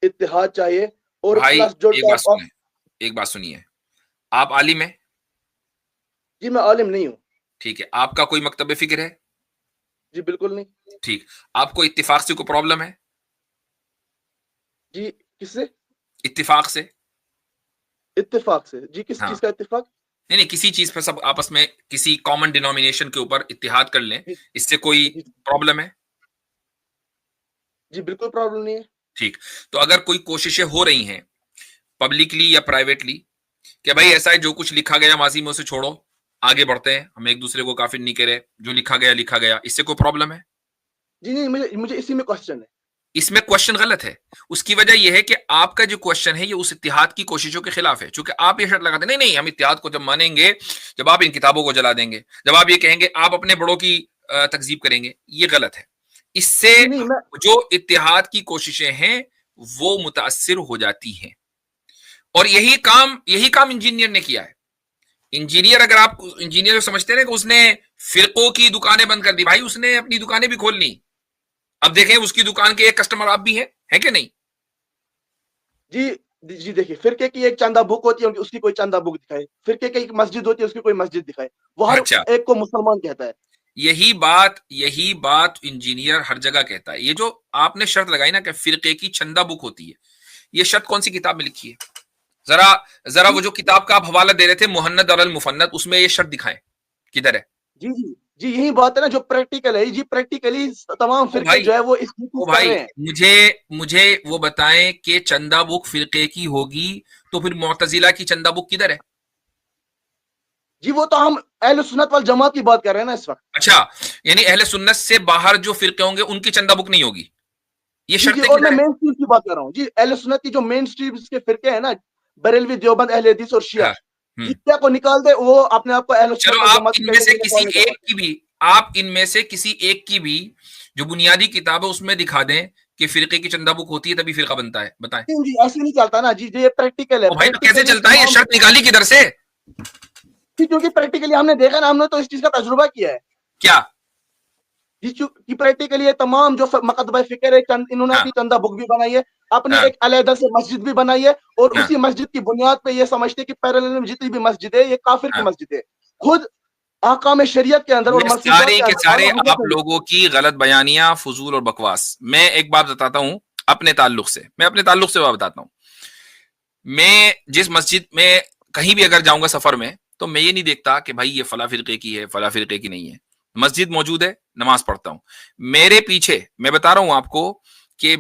اتحاد چاہیے اور بھائی پلس جو ایک بات سنیے، آپ عالم ہیں؟ جی میں عالم نہیں ہوں. ٹھیک ہے، آپ کا کوئی مکتب فکر ہے؟ جی بالکل نہیں. ٹھیک، آپ کو اتفاق سے کوئی پرابلم ہے؟ جی کس سے؟ اتفاق سے. اتفاق سے؟ جی کس چیز کا اتفاق؟ نہیں کسی چیز پہ سب آپس میں کسی کامن ڈینومینیشن کے اوپر اتحاد کر لیں، اس سے کوئی پرابلم ہے؟ جی بالکل پرابلم نہیں ہے. ٹھیک، تو اگر کوئی کوششیں ہو رہی ہیں پبلکلی یا پرائیویٹلی کہ بھائی ایسا ہے جو کچھ لکھا گیا ماضی میں اسے چھوڑو، آگے بڑھتے ہیں، ہم ایک دوسرے کو کافر نہیں کرے، جو لکھا گیا، اس سے کوئی پرابلم ہے؟ جی نہیں، مجھے اسی میں کوشچن ہے. اس میں کوشچن غلط ہے. اس کی وجہ یہ ہے کہ آپ کا جو کوشچن ہے یہ اس اتحاد کی کوششوں کے خلاف ہے. چونکہ آپ یہ شرط لگاتے ہیں نہیں ہم اتحاد کو جب مانیں گے جب آپ ان کتابوں کو جلا دیں گے، جب آپ یہ کہیں گے آپ اپنے بڑوں کی تکذیب کریں گے، یہ غلط ہے. اس سے جو اتحاد کی کوششیں ہیں وہ متاثر ہو جاتی ہیں. اور یہی کام انجینئر نے کیا ہے. انجینئر، اگر آپ انجینئر سمجھتے ہیں کہ اس نے فرقوں کی دکانیں بند کر دی، بھائی اس نے اپنی دکانیں بھی کھول لی. اب دیکھیں اس کی دکان کے ایک کسٹمر آپ بھی ہیں کہ نہیں؟ جی دیکھیے، فرقے کی ایک چندہ بک ہوتی ہے، اس کی کوئی چندہ بک دکھائے. فرقے کی ایک مسجد ہوتی ہے، اس کی کوئی مسجد دکھائے. وہ ہر ایک کو مسلمان کہتا ہے. یہی بات انجینئر ہر جگہ کہتا ہے. یہ جو آپ نے شرط لگائی نا کہ فرقے کی چندہ بک ہوتی ہے، یہ شرط کون سی کتاب میں لکھی ہے؟ ذرا وہ جو کتاب کا آپ حوالہ دے رہے تھے مہند اور المفند، اس میں یہ شرط دکھائیں کدھر ہے؟ جی یہی بات ہے نا جو پریکٹیکل ہے. جی پریکٹیکلی تمام فرقے جو ہے وہ اس کر رہے ہیں. مجھے وہ بتائیں کہ چندہ بک فرقے کی ہوگی تو پھر معتزلہ کی چندہ بک کدھر ہے؟ جی وہ تو ہم اہل سنت والجماعت کی بات کر رہے ہیں نا اس وقت. اچھا، یعنی اہل سنت سے باہر جو فرقے ہوں گے ان کی چندہ بک نہیں ہوگی، یہ شرط اور میں مین اسٹریم کی بات کر رہا ہوں. جی اہل سنت کی جو مین اسٹریم کے فرقے ہیں نا، بریلوی، دیوبند، اہل حدیث اور شیعہ، جتنے کو نکال دے وہ اپنے آپ کو اہل سنت والجماعت ان میں سے کسی ایک کی بھی جو بنیادی کتاب ہے اس میں دکھا دیں کہ فرقے کی چندہ بک ہوتی ہے تبھی فرقہ بنتا ہے، بتائیں. جی ایسے نہیں چلتا نا. جی یہ پریکٹیکل ہے. بھائی تو کیسے چلتا ہے؟ یہ شرط نکالی کدھر سے؟ کیونکہ پریکٹیکلی ہم نے دیکھا نا، ہم نے تو اس چیز کا تجربہ کیا ہے. کیا؟ جی پریکٹیکلی تمام جو مکتبہ فکر ہے انہوں نے اپنی چندہ بک بھی بنائی ہے، اپنی ایک علیحدہ سے مسجد بھی بنائی ہے، اور اسی مسجد کی بنیاد پہ یہ سمجھتے کہ پیرالل میں جتنی بھی مسجد ہے یہ کافر کی مسجد ہے. خود احکام شریعت کے اندر اور سارے کے سارے آپ لوگوں کی غلط بیانیاں، فضول اور بکواس. میں ایک بات بتاتا ہوں اپنے تعلق سے بات بتاتا ہوں. میں جس مسجد میں کہیں بھی اگر جاؤں گا سفر میں تو میں یہ نہیں دیکھتا کہ بھائی یہ فلاں فرقے کی ہے فلاں فرقے کی نہیں ہے. مسجد موجود ہے، نماز پڑھتا ہوں. میرے پیچھے میں بتا رہا ہوں آپ کو کہ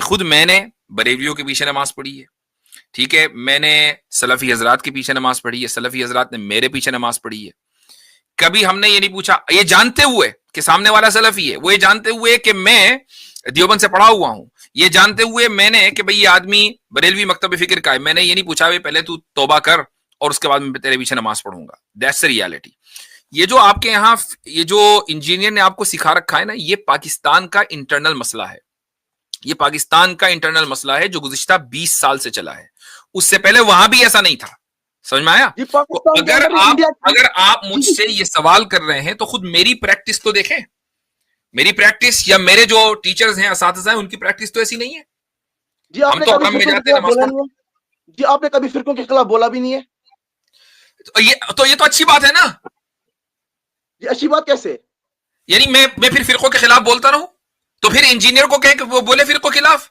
خود میں نے بریلیوں کے پیچھے نماز پڑھی ہے، ٹھیک ہے، میں نے سلفی حضرات کے پیچھے نماز پڑھی ہے، سلفی حضرات نے میرے پیچھے نماز پڑھی ہے. کبھی ہم نے یہ نہیں پوچھا، یہ جانتے ہوئے کہ سامنے والا سلفی ہے، وہ یہ جانتے ہوئے کہ میں دیوبند سے پڑھا ہوا ہوں، یہ جانتے ہوئے میں نے کہ بھئی یہ آدمی بریلوی مکتب فکر کا ہے، میں نے یہ نہیں پوچھا پہلے تو توبہ کر اور اس کے بعد میں تیرے پیچھے نماز پڑھوں گا. That's reality. یہ جو آپ کے یہاں یہ جو انجینئر نے آپ کو سکھا رکھا ہے نا، یہ پاکستان کا انٹرنل مسئلہ ہے. یہ پاکستان کا انٹرنل مسئلہ ہے جو گزشتہ 20 سال سے چلا ہے. اس سے پہلے وہاں بھی ایسا نہیں تھا. سمجھ میں آیا؟ اگر آپ مجھ سے یہ سوال کر رہے ہیں تو خود میری پریکٹس تو دیکھیں. میری پریکٹس یا میرے جو ٹیچرز ہیں، اساتذہ ہیں، ان کی پریکٹس تو ایسی نہیں ہے. جی آپ نے کبھی فرقوں کے خلاف بولا بھی نہیں ہے. تو یہ تو اچھی بات ہے نا. یہ اچھی بات کیسے؟ یعنی میں پھر فرقوں کے خلاف بولتا رہوں تو پھر انجینئر کو کہیں کہ وہ بولے فرقوں کے خلاف.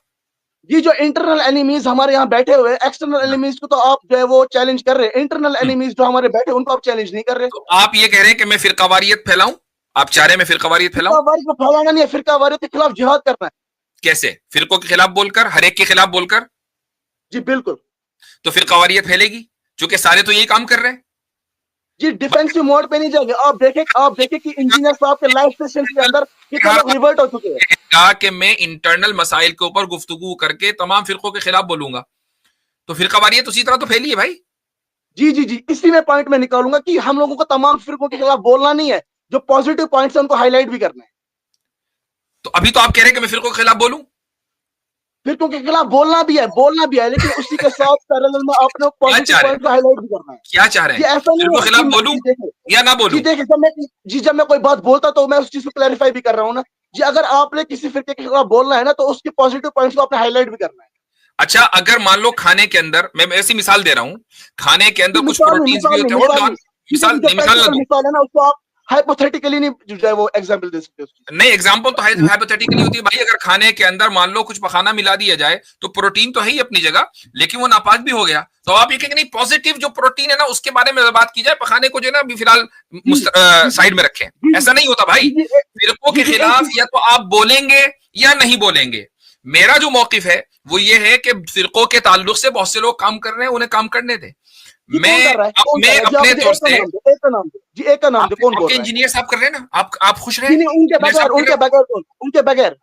یہ جو انٹرنل اینیمیز ہمارے یہاں بیٹھے ہوئے، ایکسٹرنل اینیمیز کو تو آپ جو ہے وہ چیلنج کر رہے ہیں، انٹرنل اینیمیز جو ہمارے بیٹھے ان کو آپ چیلنج نہیں کر رہے. تو آپ یہ کہہ رہے ہیں کہ میں فرقہ واریت پھیلاؤں؟ آپ چاہ رہے ہیں میں فرقہ واریت پھیلاؤں؟ فرقہ واریت کو پھیلانا نہیں ہے، فرقہ واریت کے خلاف جہاد کرنا ہے. کیسے؟ فرقوں کے خلاف بول کر، ہر ایک کے خلاف بول کر؟ جی بالکل. تو فرقہ واریت پھیلے گی چونکہ سارے تو یہی کام کر رہے ہیں. جی ڈیفینسو موڈ پہ نہیں جائے گا. آپ دیکھیں کہ انجینئر صاحب کے لائف سیشن کے اندر کتنے لوگ ریورٹ ہو چکے ہیں. کہا کہ میں انٹرنل مسائل کے اوپر گفتگو کر کے تمام فرقوں کے خلاف بولوں گا. تو فرقہ واریت اسی طرح تو پھیلی ہے بھائی. جی اسی میں پوائنٹ میں نکالوں گا کہ ہم لوگوں کو تمام فرقوں کے خلاف بولنا نہیں ہے، جو پازیٹیو پوائنٹس ہیں ان کو ہائی لائٹ بھی کرنا ہے. تو ابھی تو آپ کہہ رہے ہیں کہ میں فرقوں کے خلاف بولوں؟ فرقوں کے خلاف بولنا بھی ہے لیکن اسی کے ساتھ پیرالل میں آپ نے پازیٹیو پوائنٹ کو ہائی لائٹ بھی کرنا ہے. کیا چاہ رہے ہیں؟ فرقوں کے خلاف بولوں یا نہ بولوں؟ جب میں کوئی بات بولتا تو میں اس چیز کو کلیریفائی بھی کر رہا ہوں نا. جی اگر آپ نے کسی فرقے کے خلاف بولنا ہے نا تو اس کے پازیٹیو پوائنٹس کو آپ نے ہائی لائٹ بھی کرنا ہے. अच्छा, अगर मान लो खाने के अंदर, मैं ऐसी मिसाल दे रहा हूं, खाने के अंदर कुछ प्रोटीन्स भी होते हैं, होल्ड ऑन, मिसाल ना दूं, मिसाल है ना, उसको आप हाइपोथेटिकली नहीं जो है वो एग्जांपल दे सकते हो। नहीं एग्जाम्पल तो हाइपोथेटिकली होती है भाई। अगर खाने के अंदर मान लो कुछ पखाना मिला दिया जाए तो प्रोटीन तो है ही अपनी जगह, लेकिन वो नापाक भी हो गया, तो आप ये कहेंगे नहीं पॉजिटिव जो प्रोटीन है ना उसके बारे में बात की जाए, पखाने को जो है ना अभी फिलहाल साइड में रखें। ऐसा नहीं होता भाई। फिरकों के खिलाफ या तो आप बोलेंगे या नहीं बोलेंगे। मेरा जो मौकिफ है वो ये है कि फिरकों के ताल्लुक से बहुत से लोग काम कर रहे हैं, उन्हें काम करने दें। मैं अपने तौर से एक का नाम दे, कौन बोल रहा है? इंजीनियर साहब कर रहे हैं ना, आप खुश रहे? उनके बगैर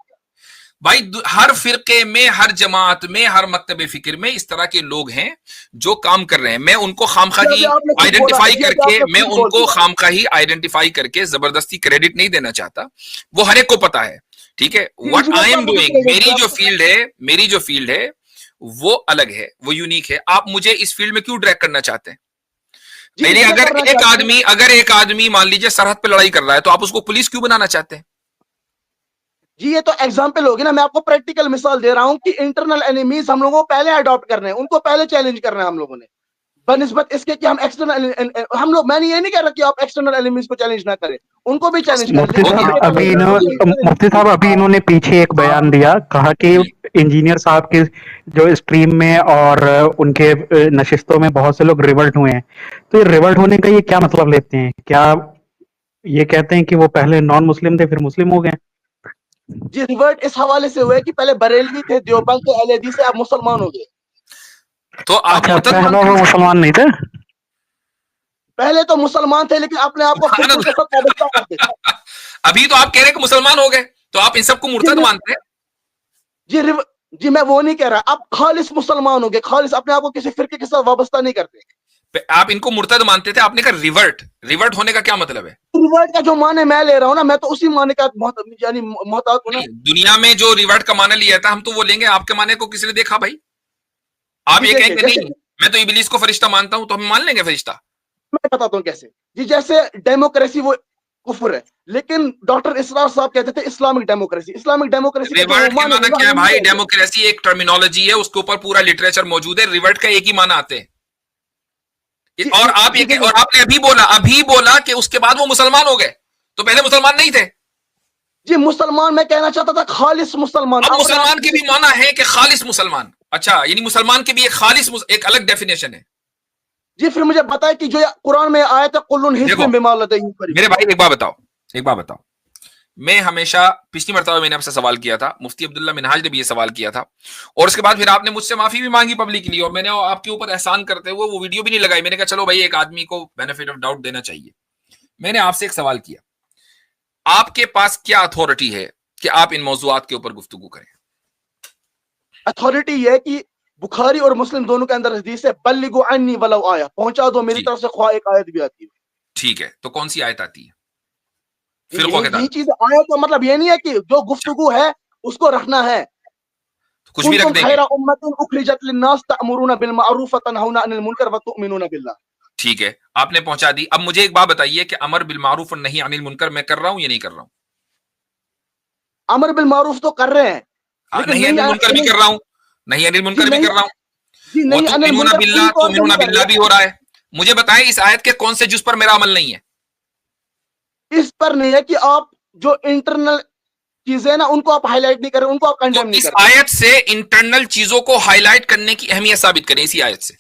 भाई हर फिरके में, हर जमात में, हर मकतब फिक्र में इस तरह के लोग हैं जो काम कर रहे हैं। मैं उनको खामखाही आइडेंटिफाई करके, मैं उनको खामखाही आइडेंटिफाई करके जबरदस्ती क्रेडिट नहीं देना चाहता, वो हर एक को पता है। ठीक है, व्हाट आई एम डूइंग, मेरी जो फील्ड है वो अलग है, वो यूनिक है। आप मुझे इस फील्ड में क्यों ड्रैग करना चाहते हैं? मेरी अगर एक आदमी मान लीजिए सरहद पे लड़ाई कर रहा है तो आप उसको पुलिस क्यों बनाना चाहते हैं? जी ये तो एग्जाम्पल होगी ना, मैं आपको प्रैक्टिकल मिसाल दे रहा हूं कि इंटरनल एनिमीज हम लोगों को पहले अडॉप्ट करने हैं, उनको पहले चैलेंज करना है हम लोगों ने, बनिस्बत इसके कि हम एक्सटर्नल, हम लोग, मैंने ये नहीं कह रहा कि आप एक्सटर्नल एनिमीज को चैलेंज ना करें, उनको भी चैलेंज करें। मुफ्ती साहब अभी इन्होंने पीछे एक बयान दिया, कहा कि इंजीनियर साहब की जो स्ट्रीम में और उनके नशिस्तों में बहुत से लोग रिवल्ट हुए हैं, तो ये रिवल्ट होने का ये क्या मतलब लेते हैं? क्या ये कहते हैं कि वो पहले नॉन मुस्लिम थे फिर मुस्लिम हो गए? जी रिवर्ट इस हवाले से हुआ है कि पहले बरेलवी थे, देवबंद के अहले से आप मुसलमान हो गए। तो आप पहले वो मुसलमान नहीं थे? पहले तो मुसलमान थे लेकिन अपने आप को के साथ वाबस्ता करते थे। अभी तो आप कह रहे हैं कि मुसलमान हो गए, तो आप इन सबको मुर्तद मानते हैं? जी मैं वो नहीं कह रहा, आप खालिस मुसलमान हो गए, खालिस अपने आप को किसी फिरके के साथ वाबस्ता नहीं करते। आप इनको मुर्तद मानते थे, आपने कहा रिवर्ट होने का क्या मतलब है? रिवर्ट का जो माने मैं ले रहा हूँ ना, मैं तो उसी माने का यानी मोहताज हूं ना। दुनिया में जो रिवर्ट का माना लिया था हम तो वो लेंगे, आपके माने को किसने देखा भाई? आप ये कहेंगे नहीं मैं तो इब्लीस को फरिश्ता मानता हूं, तो हम मान लेंगे फरिश्ता? मैं बताता हूँ कैसे। जी जैसे डेमोक्रेसी वो कुफर है, लेकिन डॉक्टर इसरार साहब कहते थे इस्लामिक डेमोक्रेसी। रिवर्ट का माना क्या है भाई? डेमोक्रेसी एक टर्मिनोलॉजी है, उसके ऊपर पूरा लिटरेचर मौजूद है। रिवर्ट का एक ही माना आते हैं। और आपने अभी बोला कि उसके बाद वो मुसलमान हो गए, तो पहले मुसलमान नहीं थे? जी मुसलमान मैं कहना चाहता था खालिस मुसलमान। अब मुसलमान के भी माना है कि खालिस मुसलमान। अच्छा, यानी मुसलमान के भी एक खालिस एक अलग डेफिनेशन है। जी फिर मुझे बताए कि जो कुरान में आया था कुल्लुन हिज़्बिन बिमा लदयहिम फरीह। मेरे भाई एक बात बताओ, मैं हमेशा पिछली मरतबा मैंने आपसे सवाल किया था, मुफ्ती अब्दुल्ला मिनहाज ने भी ये सवाल किया था, और उसके बाद फिर आपने मुझसे माफी भी मांगी पब्लिकली, और मैंने आपके ऊपर एहसान करते हुए वो वीडियो भी नहीं लगाई। मैंने कहा चलो भाई एक आदमी को बेनिफिट ऑफ डाउट देना चाहिए। मैंने आपसे एक सवाल किया, आपके पास क्या अथॉरिटी है कि आप इन मौजूआत के ऊपर गुफ्तगू करें? अथॉरिटी यह है कि बुखारी और मुस्लिम दोनों के अंदर हदीस है, बल्लिगु अन्नी वलौ आया, पहुंचा दो मेरी तरफ से, ख्वाह एक आयत भी आती है। ठीक है, तो कौन सी आयत आती है? यही चीज आयत का मतलब ये नहीं है कि जो गुफ्तगू है उसको रखना है, कुछ भी रख देंगे। खैरा उम्मतिन उखरिजत लिन्नास तअमुरुना बिल मअरूफ व तनहौना अनिल मुनकर व तुमिनुना बिल्लाह। ठीक है, आपने पहुंचा दी। अब मुझे एक बात बताइए कि अमर बिल मारूफ और नहीं अनिल मुनकर मैं कर रहा हूं या नहीं कर रहा हूं? अमर बिल मारूफ तो कर रहे हैं, नहीं अनिल मुनकर भी कर रहा हूं, नहीं अनिल मुनकर भी कर रहा हूं, बिल्लाह भी हो रहा है। मुझे बताएं इस आयत के कौन से जुज पर मेरा अमल नहीं है? इस पर नहीं है कि आप जो इंटरनल चीजें ना उनको आप हाईलाइट नहीं करें, उनको आप कंडेम नहीं करें। इस आयत से इंटरनल चीजों को हाईलाइट करने की अहमियत साबित करें इसी आयत से।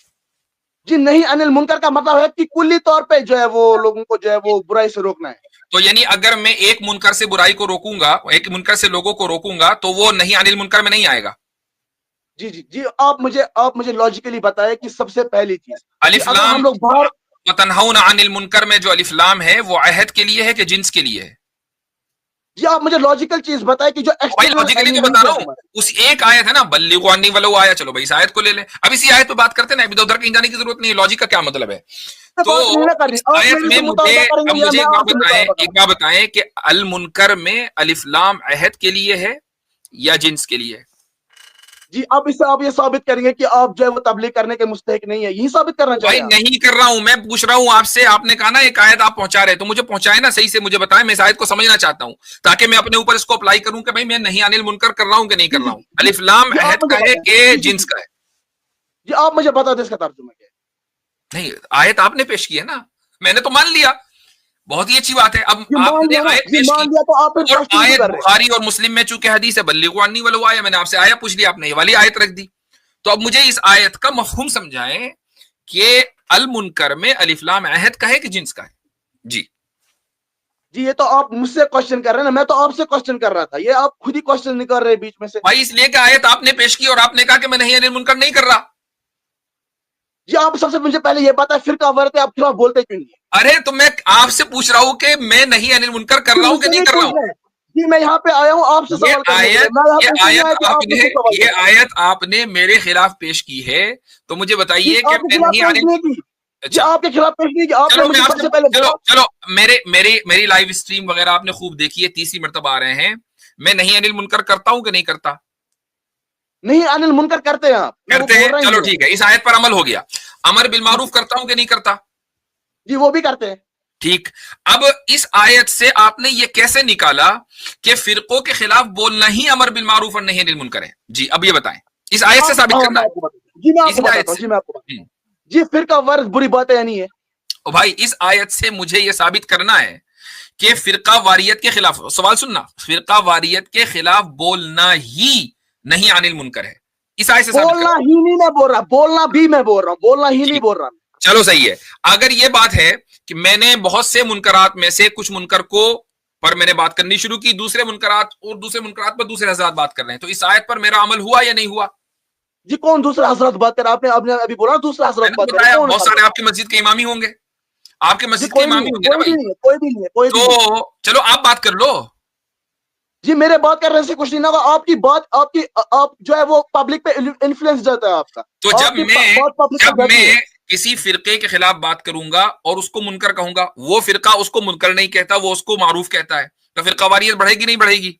जी नहीं अनिल मुनकर का मतलब है कि कुल्ली तौर पे जो है वो लोगों को जो है वो बुराई से रोकना है। तो यानी अगर मैं एक मुनकर से बुराई को रोकूंगा, एक मुनकर से लोगों को रोकूंगा, तो वो नहीं अनिल मुनकर में नहीं आएगा? जी जी जी आप मुझे लॉजिकली बताएं कि सबसे पहली चीज अलिफ लाम हम लोग बाहर तनहौना अनिल मुनकर में जो अलिफ लाम है वो अहद के लिए है कि जिन्स के लिए है? जी आप मुझे लॉजिकल चीज बताएं कि जो भाई लॉजिकली तो बता रहा हूं, उस एक आयत है ना बल्लिगु अन्नी वलौ आया, चलो भाई इस आयत को ले लें। अब इसी आयत पे बात करते हैं ना, इधर उधर कहीं जाने की जरूरत नहीं है। लॉजिक का क्या मतलब है? तो इस आयत में मुझे एक बात बताएं कि अल मुनकर में अलिफ लाम अहद के लिए है या जिन्स के लिए? जी अब इससे आप ये साबित करेंगे कि आप जो है वो तबलीग करने के मुस्तहिक नहीं है, यही साबित करना भाई चाहिए। नहीं कर रहा हूं, मैं पूछ रहा हूं आपसे, आपने कहा ना एक आयत आप पहुंचा रहे, तो मुझे पहुंचाए ना सही से, मुझे बताएं, मैं इस आयत को समझना चाहता हूं ताकि मैं अपने ऊपर इसको अप्लाई करूं कि भाई मैं नहीं अनिल मुनकर कर रहा हूं कि नहीं कर रहा हूं। अलिफ लाम जी, आप अहद मुझे का है बताएं। कि जी, जी, जिन्स का है? जी आप मुझे बता दें इसका तर्जुमा क्या है। नहीं, आयत आपने पेश की है ना, मैंने तो मान लिया, बहुत ही अच्छी बात है। अब जी मान आपने लिया ना, आयत जी पेश मान की लिया तो आप फिर और तस्दीक आयत कर रहे हैं। बुखारी और मुस्लिम में चूंकि हदीस है बल्लिगु अन्नी वलो आया, मैंने आपसे आया पूछ लिया, आपने ये वाली आयत रख दी। तो अब मुझे इस आयत का मफहूम समझाएं कि अल मुनकर में अलिफ लाम अहद का है कि जिन्स का है? जी जी ये तो आप मुझसे क्वेश्चन कर रहे हैं ना, मैं तो आपसे क्वेश्चन कर रहा था, ये आप खुद ही क्वेश्चन निकाल रहे हैं बीच में से। भाई, इसलिए कि आयत आपने पेश की और आपने कहा कि मैं नहीं अनिल मुनकर नहीं कर रहा। जी आप सबसे मुझे पहले ये बताएं, फिर का वर्त है आप खिलाफ बोलते क्यों नहीं है? अरे तो मैं आपसे पूछ रहा हूं कि मैं नहीं अनिल मुनकर कर जी रहा हूं कि मुझसे नहीं नहीं कर रहा पूछ हूं। रहे हैं। जी मैं यहाँ पे आया हूँ आपसे ये सवाल करने के लिए, आयत मैं यहाँ ये पे इसलिए नहीं आया आयत कि आप मुझसे सवाल ये करें। आयत आपने मेरे खिलाफ पेश की है, तो मुझे जी बताइए कि आपके मैं खिलाफ नहीं पेश अनिल। नहीं की, जी अच्छा आपके खिलाफ पेश नहीं की, आपने चलो मैं मुझे आपसे सबसे पहले चलो बोला। चलो मेरी लाइव स्ट्रीम वगैरह आपने खूब देखी है, तीसरी मरतबा आ रहे हैं, मैं नहीं अनिल मुनकर करता हूं कि नहीं करता? नहीं अनिल मुनकर करते हैं आप, मैं वो करते बोल हैं, रहा ही चलो नहीं हूँ। ठीक है, इस आयत पर अमल हो गया। अमर बिल जी मारूफ करता हूं कि नहीं करता? जी वो भी करते हैं। ठीक। अब इस आयत से आपने ये कैसे निकाला कि फिरकों के खिलाफ बोलना ही अमर बिल मारूफ और नहीं अनिल मुनकर है? जी अब ये बताएं, इस आयत से साबित हाँ करना मैं है, आपको बताता हूँ जी, मैं आपको इसी आयत बताता हूँ से। जी, मैं आपको बताता हूँ जी, फिर का वर्ग बुरी बात है या नहीं है? ओ भाई, इस आयत से मुझे ये साबित करना है कि फिरका वारियत के खिलाफ, सवाल सुनना, फिरका वारियत के खिलाफ बोलना ही नहीं अनिल मुनकर है, इस आयत से साबित बोलना करना। ही नहीं मैं बोल रहा, बोलना भी मैं बोल रहा हूँ, बोलना ही नहीं ठीक, बोल रहा। चलो सही है। अगर ये बात है कि मैंने बहुत से मुनकरात में से कुछ मुनकर को पर मैंने बात करनी शुरू की, दूसरे मुनकरात और दूसरे मुनकरात पर दूसरे हजरात बात कर रहे हैं, तो इस आयत पर मेरा अमल हुआ या नहीं हुआ? जी कौन दूसरा हजरत बात कर, आपने आपने अभी बोला ना दूसरा हजरत मैंने बात कर, बताया कौन बहुत सारे हजरत? आपकी मस्जिद के इमामी होंगे, आपके जी मस्जिद के कोई नहीं इमामी है, होंगे ना कोई भी भाई। नहीं है, कोई भी नहीं है, कोई भी नहीं है। तो चलो आप बात कर लो। जी मेरे बात करने से कुछ नहीं होगा, आपकी बात आपकी आप जो है वो पब्लिक पे इन्फ्लुएंस जाता है आपका, तो आपकी बात पब्लिक पे जब जाती है। मैं किसी फिरके के खिलाफ बात करूंगा और उसको मुनकर कहूंगा, वो फिरका उसको मुनकर नहीं कहता, वो उसको मारूफ कहता है, तो फिर कवारियत बढ़ेगी नहीं बढ़ेगी?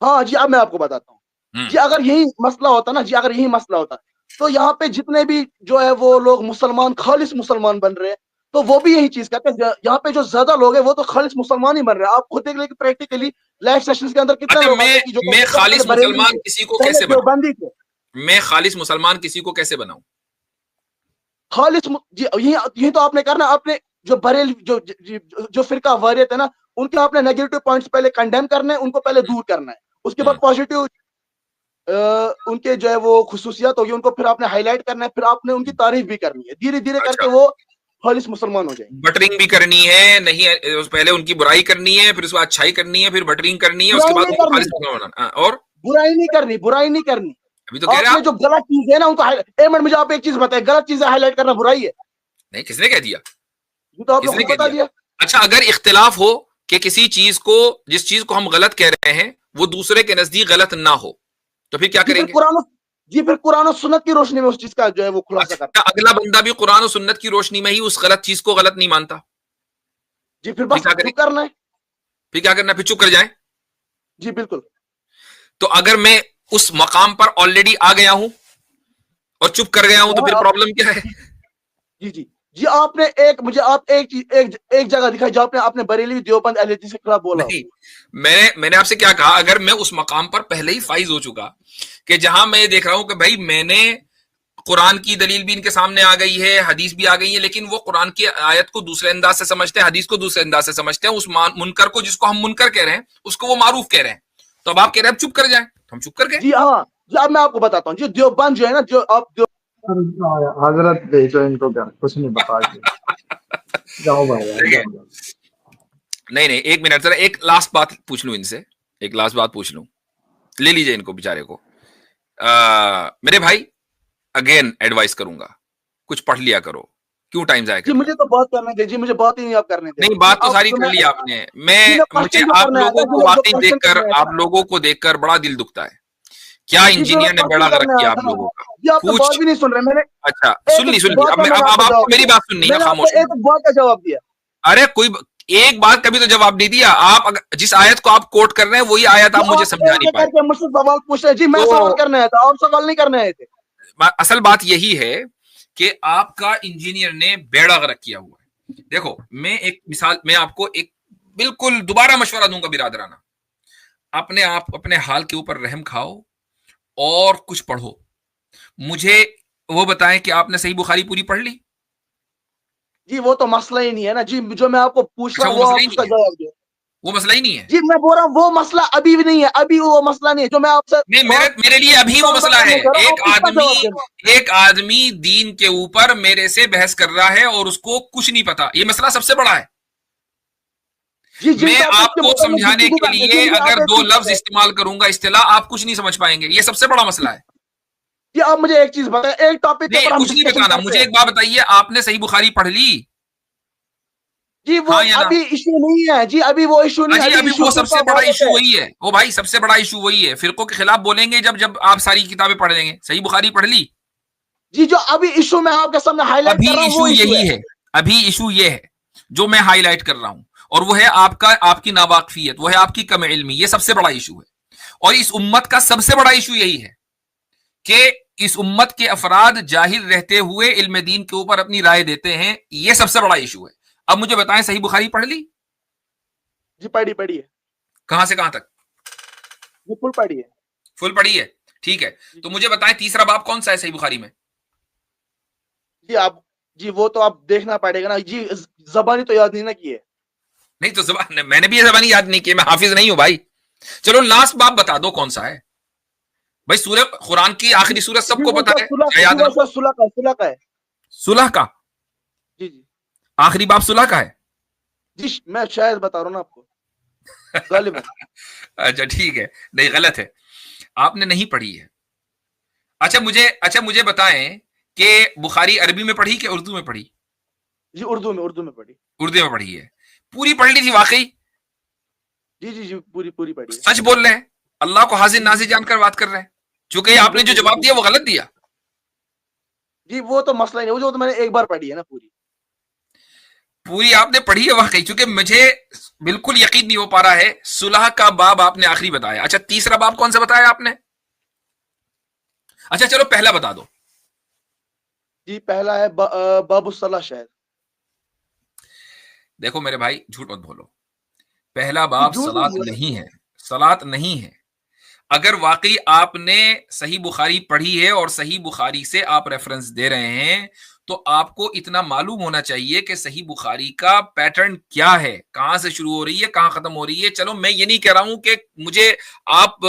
हाँ जी अब मैं आपको बताता हूँ जी, अगर यही मसला होता ना जी, अगर यही मसला होता तो यहाँ पे जितने भी जो है वो लोग मुसलमान खालिस मुसलमान बन रहे हैं, तो वो भी यही चीज कहते हैं। यहाँ पे जो ज्यादा लोग हैं वो तो खालिस मुसलमान ही बन रहे हैं। आप खुद देख लें कि प्रैक्टिकली लाइव सेशंस के अंदर कितने अच्छा, लोग आते हैं कि जो मैं पहले खालिस बरेलवी मुसलमान थे, किसी को पहले कैसे बनाऊं? देवबंदी थे। मैं खालिस मुसलमान किसी को कैसे बनाऊं? जी यही तो आपने करना, आपने जो बरेलवी जो फिरका वारियत है ना, उनके आपने नेगेटिव पॉइंट्स पहले कंडेम करने हैं, उनको पहले दूर करना है, उसके बाद पॉजिटिव उनके जो है वो खुसूसियात होगी उनको फिर आपने हाईलाइट करना है, फिर आपने उनकी तारीफ भी करनी है, धीरे धीरे करके अच्छा, वो खालिस मुसलमान हो जाएंगे। बटरिंग भी करनी है, नहीं पहले उनकी बुराई करनी है, फिर उसके बाद अच्छाई करनी है, फिर बटरिंग करनी है, उसके बुराई बाद नहीं उनको करनी, खालिस मुसलमान बनाना। और बुराई नहीं करनी, बुराई नहीं करनी। अभी तो कह रहे आपने आप। जो गलत चीज है ना उनको एक मिनट मुझे आप एक चीज बताए, गलत चीजें हाईलाइट करना बुराई है? नहीं, किसने कह दिया? ये तो आपने किसने खुद कह बता दिया? दिया। अच्छा, अगर इख्तिलाफ हो कि किसी चीज को, जिस चीज को हम गलत कह रहे हैं वो दूसरे के नजदीक गलत ना हो, तो फिर क्या करेंगे? फिर कुरान और सुन्नत की रोशनी में उस चीज का जो है वो खुलासा करना। अच्छा, अगला बंदा भी कुरान और सुन्नत की रोशनी में ही उस गलत चीज को गलत नहीं मानता, जी फिर फिर बस क्या चुप करेंगे? करना है। फिर क्या करना? फिर चुप कर जाए? जी बिल्कुल। तो अगर मैं उस मकाम पर ऑलरेडी आ गया हूं और चुप कर गया हूं, तो फिर प्रॉब्लम क्या है? जी जी जी आपने मुझे आप एक चीज एक जगह दिखाई जो आपने बरेली देवबंद अहले हदीस के खिलाफ बोला। नहीं, मैंने आपसे क्या कहा, अगर मैं उस मकाम पर पहले ही फाइज हो चुका कि जहां मैं देख रहा हूं कि भाई मैंने कुरान की दलील भी इनके सामने आ गई है, हदीस भी आ गई है, लेकिन वो कुरान की आयत को दूसरे अंदाज से समझते हैं, हदीस को दूसरे अंदाज से समझते हैं, उस मुनकर को, जिसको हम मुनकर कह रहे हैं, उसको वो मारूफ कह रहे हैं, तो अब आप कह रहे हैं चुप कर जाए, हम चुप कर गए। जी हाँ जी अब मैं आपको बताता हूँ, जो देवबंद जो है ना, जो आप हजरत भेजो इनको, क्या कुछ नहीं बता जाओ भाई। नहीं, एक मिनट, जरा एक लास्ट बात पूछ लूं इनसे, एक लास्ट बात पूछ लूं, ले लीजिए इनको बेचारे को। मेरे भाई, अगेन एडवाइस करूंगा, कुछ पढ़ लिया करो, क्यों टाइम जाया कर? जी मुझे तो बात करने दे, जी मुझे बात ही नहीं आप करने दे। नहीं, बात तो सारी कर ली आपने। मुझे आप लोगों को बातें देखकर, आप लोगों को देखकर बड़ा दिल दुखता है। क्या इंजीनियर ने बड़ा गलत किया आप लोगों का? बात भी नहीं सुन रहे मैंने। अच्छा, सुन ली। अब आपको मेरी बात सुननी है, खामोश। एक बात का जवाब दिया। अरे कोई एक बात कभी तो जवाब नहीं दिया आप। जिस आयत को आप कोट कर रहे हैं वही आयत आप मुझे समझा नहीं पाए। मुझसे सवाल पूछ रहे जी, मैं सवाल करने आया था, आप सवाल नहीं करने आए थे। असल बात यही है कि आपका इंजीनियर ने बेड़ा गर्क किया हुआ है। देखो मैं एक मिसाल, मैं आपको एक बिल्कुल दोबारा मशवरा दूंगा बिरादराना, अपने आप अपने हाल के ऊपर रहम खाओ और कुछ पढ़ो। मुझे वो बताएं कि आपने सही बुखारी पूरी पढ़ ली? जी वो तो मसला ही नहीं है ना जी, जो मैं आपको पूछ रहा हूँ वो आप उसका जवाब दो। वो मसला ही नहीं है जी, मैं बोल रहा हूँ वो मसला अभी भी नहीं है, अभी वो मसला नहीं है जो मैं आपसे नहीं, मेरे लिए अभी वो मसला है। एक आदमी दीन के ऊपर मेरे से बहस कर रहा है और उसको कुछ नहीं पता, ये मसला सबसे बड़ा है। मैं आपको समझाने के लिए अगर 2 लफ्ज इस्तेमाल करूंगा इस्तिलाह, आप कुछ नहीं समझ पाएंगे, ये सबसे बड़ा मसला है। जी आप मुझे एक चीज बताएं, एक टॉपिक नहीं कुछ नहीं बताना, मुझे एक बात बताइए, आपने सही बुखारी पढ़ ली? जी वो अभी इशू नहीं है जी, अभी वो इशू नहीं है। अभी वो सबसे बड़ा इशू वही है, वो भाई सबसे बड़ा इशू वही है। फिरकों के खिलाफ बोलेंगे जब आप सारी किताबें पढ़ लेंगे। सही बुखारी पढ़ ली? जी जो अभी इशू मैं आपके सामने हाईलाइट कर रहा हूं वो यही है। अभी इशू ये है जो मैं हाईलाइट कर रहा हूं, और वो है आपकी नावाकफियत, वो है आपकी कम इल्मी। ये सबसे बड़ा इशू है, और इस उम्मत का सबसे बड़ा इशू यही है कि इस उम्मत के अफराद जाहिल रहते हुए इल्म दीन के ऊपर अपनी राय देते हैं। ये सबसे बड़ा इशू है। अब मुझे बताएं, सही बुखारी पढ़ ली? जी पढ़ी है। कहां से कहां तक? जी फुल पढ़ी है। फुल पढ़ी है, ठीक है। तो मुझे बताएं तीसरा बाब कौन सा है सही बुखारी में? जी वो तो आप देखना पड़ेगा ना जी, जबानी तो याद नहीं ना की है। नहीं तो जबान, मैंने भी जबानी याद नहीं की, मैं हाफिज नहीं हूं भाई। चलो लास्ट बाब बता दो कौन सा है भाई। सूरह कुरान की आखिरी सूरत सबको पता है, सुलह का। जी आखिरी बाब सुलह का है। जी मैं शायद बता रहा हूं ना आपको गालिबन। अच्छा ठीक है, नहीं गलत है, आपने नहीं पढ़ी है। अच्छा मुझे बताएं कि बुखारी अरबी में पढ़ी कि उर्दू में पढ़ी? जी उर्दू में पढ़ी। उर्दू में पढ़ी है, पूरी पढ़ ली थी वाकई? जी पूरी पढ़ी। सच बोल रहे हैं, अल्लाह को हाजिर नाजिर जानकर बात कर रहे हैं, चूंकि आपने जो जवाब दिया वो गलत दिया। जी वो तो मसला ही नहीं, वो तो मैंने एक बार पढ़ी है ना, पूरी आपने पढ़ी है वाकई, क्योंकि मुझे बिल्कुल यकीन नहीं हो पा रहा है। सुलह का बाब आपने आखिरी बताया। अच्छा तीसरा बाब कौन सा बताया आपने? अच्छा चलो पहला बता दो। जी पहला है बाबुस्सलाह शायद। देखो मेरे भाई झूठ मत बोलो, पहला बाब सलात नहीं है, सलात नहीं है। अगर वाकई आपने सही बुखारी पढ़ी है और सही बुखारी से आप रेफरेंस दे रहे हैं, तो आपको इतना मालूम होना चाहिए कि सही बुखारी का पैटर्न क्या है, कहां से शुरू हो रही है, कहां खत्म हो रही है। चलो मैं ये नहीं कह रहा हूं कि मुझे आप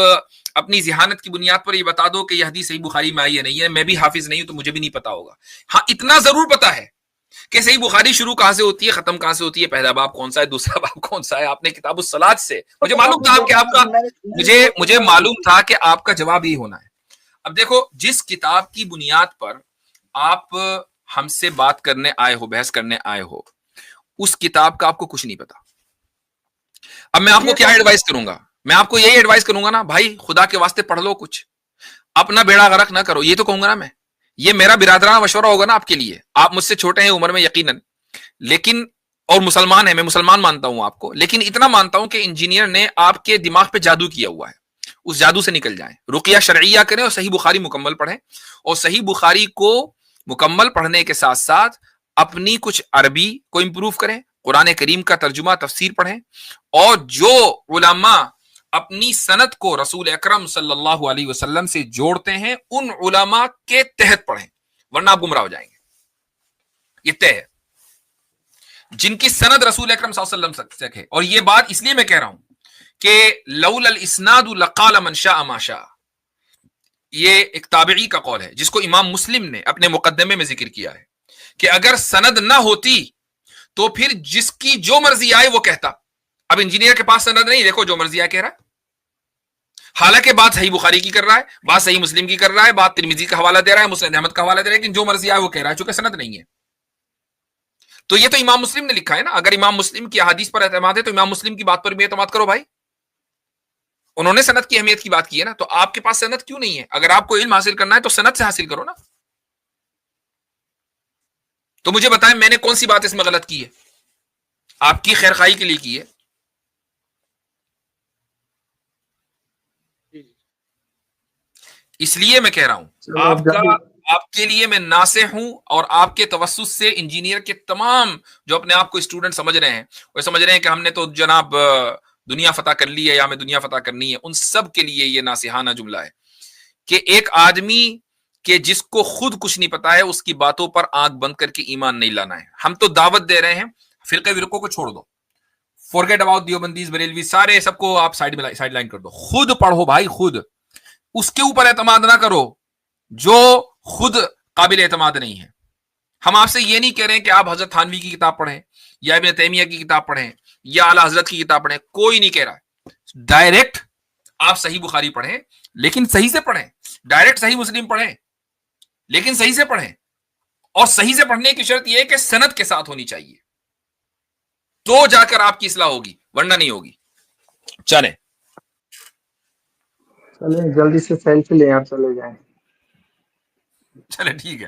अपनी जिहानत की बुनियाद पर ये बता दो कि यह हदीस सही बुखारी में आई है नहीं है, मैं भी हाफिज नहीं हूं तो मुझे भी नहीं पता होगा। हाँ इतना जरूर पता है कि सही बुखारी शुरू कहां से होती है, खत्म कहां से होती है, पहला बाब कौन सा है, दूसरा बाब कौन सा है। आपने किताबुस सलात से, मुझे मालूम था कि आपका, मुझे मालूम था कि आपका जवाब यही होना है। अब देखो जिस किताब की बुनियाद पर आप हमसे बात करने आए हो, बहस करने आए हो, उस किताब का आपको कुछ नहीं पता। अब मैं आपको क्या एडवाइस करूंगा? मैं आपको यही एडवाइस करूंगा ना भाई, खुदा के वास्ते पढ़ लो कुछ, अपना बेड़ा गर्क ना करो। ये तो कहूंगा ना मैं, ये मेरा बिरादराना मशवरा होगा ना आपके लिए। आप मुझसे छोटे हैं उम्र में यकीनन, लेकिन और मुसलमान है, मैं मुसलमान मानता हूं आपको, लेकिन इतना मानता हूं कि इंजीनियर ने आपके दिमाग पे जादू किया हुआ है। उस जादू से निकल जाएं, रुकिया शरइया करें और सही बुखारी मुकम्मल पढ़ें। और सही बुखारी को मुकम्मल पढ़ने के साथ साथ अपनी कुछ अरबी को इंप्रूव करें, कुरान करीम का तर्जुमा तफसीर पढ़ें, और जो उलमा अपनी सनद को रसूल अकरम सल्लल्लाहु अलैहि वसल्लम से जोड़ते हैं उन उलमा के तहत पढ़ें, वरना आप गुमराह हो जाएंगे। ये तय है, जिनकी सनद रसूल अकरम सल्लल्लाहु अलैहि वसल्लम तक है। और ये बात इसलिए मैं कह रहा हूं कि लौलल इस्नादु लक़ाल मन शाअ मा शाअ, ये एक ताबिई का कौल है जिसको इमाम मुस्लिम ने अपने मुकद्दमे में जिक्र किया है कि अगर सनद ना होती तो फिर जिसकी जो मर्जी आए वो कहता। अब इंजीनियर के पास सनद नहीं, देखो जो मर्जी आए कह रहा है, हालांकि बात सही बुखारी की कर रहा है, बात सही मुस्लिम की कर रहा है, बात तिरमिजी का हवाला दे रहा है, मुस्नद अहमद का हवाला दे रहा है, लेकिन जो मर्जी आए वो कह रहा है, चूंकि सनद नहीं है। तो ये तो इमाम मुस्लिम ने लिखा है ना। अगर इमाम मुस्लिम की हदीस पर एतमाद है तो इमाम मुस्लिम की बात पर भी एतमाद करो भाई, उन्होंने सनद की अहमियत की बात की है ना। तो आपके पास सनद क्यों नहीं है? अगर आपको इल्म हासिल करना है तो सनद से हासिल करो ना। तो मुझे बताएं मैंने कौन सी बात इसमें गलत की है? آپ کی خیر خواہی کے لیے کی ہے. اس لیے میں کہہ رہا ہوں آپ کے لیے میں ناصح ہوں, اور آپ کے توسط سے انجینئر کے تمام جو اپنے آپ کو اسٹوڈنٹ سمجھ رہے ہیں, وہ سمجھ رہے ہیں کہ ہم نے تو جناب دنیا فتح کر لی ہے یا ہمیں دنیا فتح کرنی ہے, ان سب کے لیے یہ ناصحانہ جملہ ہے کہ ایک آدمی کہ جس کو خود کچھ نہیں پتا ہے اس کی باتوں پر آنکھ بند کر کے ایمان نہیں لانا ہے. ہم تو دعوت دے رہے ہیں, فرقے ورقوں کو چھوڑ دو, فورگیٹ اباؤٹ دیوبندیز بریلوی سارے سب کو آپ سائڈ لائن کر دو, خود پڑھو بھائی, خود اس کے اوپر اعتماد نہ کرو جو خود قابل اعتماد نہیں ہے. ہم آپ سے یہ نہیں کہہ رہے ہیں کہ آپ حضرت تھانوی کی کتاب پڑھیں یا ابن تیمیہ کی کتاب پڑھیں یا اعلیٰ حضرت کی کتاب پڑھیں, کوئی نہیں کہہ رہا ہے. ڈائریکٹ آپ صحیح بخاری پڑھیں لیکن صحیح سے پڑھیں, ڈائریکٹ صحیح مسلم پڑھیں لیکن صحیح سے پڑھیں, اور صحیح سے پڑھنے کی شرط یہ ہے کہ سند کے ساتھ ہونی چاہیے, تو جا کر آپ کی اصلاح ہوگی, ورنہ نہیں ہوگی. چلیں جلدی سے سیلفی لیں آپ چلے جائیں. چلیں ٹھیک ہے.